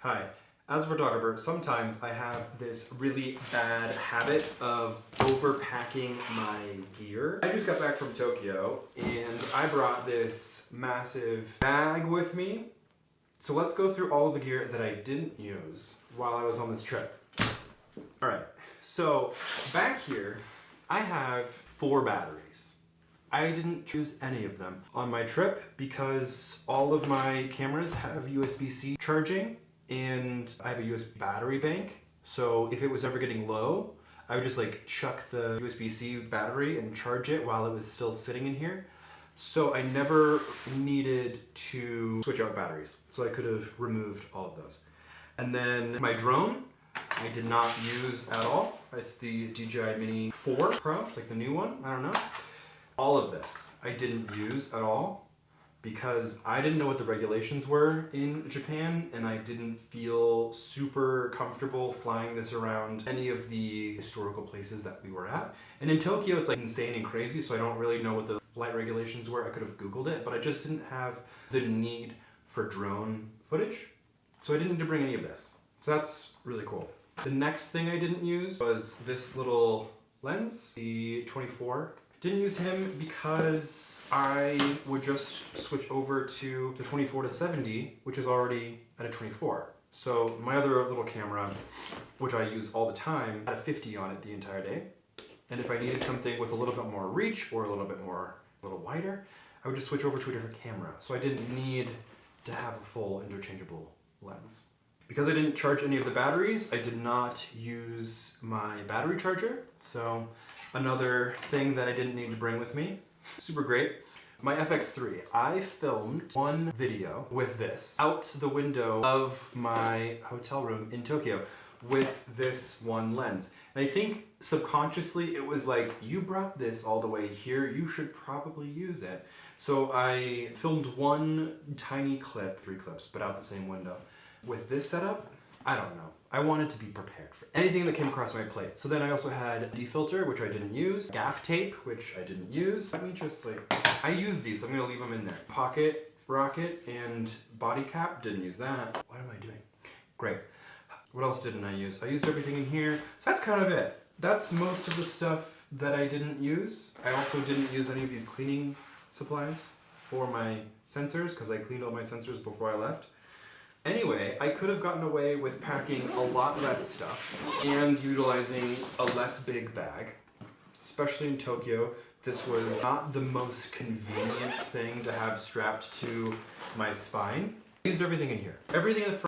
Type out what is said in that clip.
Hi. As a photographer, sometimes I have this really bad habit of overpacking my gear. I just got back from Tokyo and I brought this massive bag with me. So let's go through all of the gear that I didn't use while I was on this trip. Alright, so back here I have 4 batteries. I didn't choose any of them on my trip because all of my cameras have USB-C charging and I have a USB battery bank. So if it was ever getting low, I would just like chuck the USB-C battery and charge it while it was still sitting in here. So I never needed to switch out batteries. So I could have removed all of those. And then my drone, I did not use at all. It's the DJI Mini 4 Pro, it's like the new one, I don't know. All of this I didn't use at all because I didn't know what the regulations were in Japan and I didn't feel super comfortable flying this around any of the historical places that we were at. And in Tokyo it's like insane and crazy, so I don't really know what the flight regulations were. I could have Googled it, but I just didn't have the need for drone footage. So I didn't need to bring any of this. So that's really cool. The next thing I didn't use was this little lens, the 24. Didn't use him because I would just switch over to the 24 to 70, which is already at a 24. So my other little camera, which I use all the time, had a 50 on it the entire day. And if I needed something with a little bit more reach or a little wider, I would just switch over to a different camera. So I didn't need to have a full interchangeable lens. Because I didn't charge any of the batteries, I did not use my battery charger. So another thing that I didn't need to bring with me. Super great. My FX3, I filmed one video with this out the window of my hotel room in Tokyo with this one lens. And I think subconsciously it was like, you brought this all the way here, you should probably use it. So I filmed one tiny clip, 3 clips, but out the same window. With this setup, I don't know. I wanted to be prepared for anything that came across my plate. So then I also had D-filter, which I didn't use, gaff tape, which I didn't use. Let me just I used these, so I'm gonna leave them in there. Pocket, rocket, and body cap, didn't use that. What am I doing? Great. What else didn't I use? I used everything in here. So that's kind of it. That's most of the stuff that I didn't use. I also didn't use any of these cleaning supplies for my sensors, because I cleaned all my sensors before I left. Anyway, I could have gotten away with packing a lot less stuff and utilizing a less big bag, especially in Tokyo. This was not the most convenient thing to have strapped to my spine. I used everything in here. Everything in the front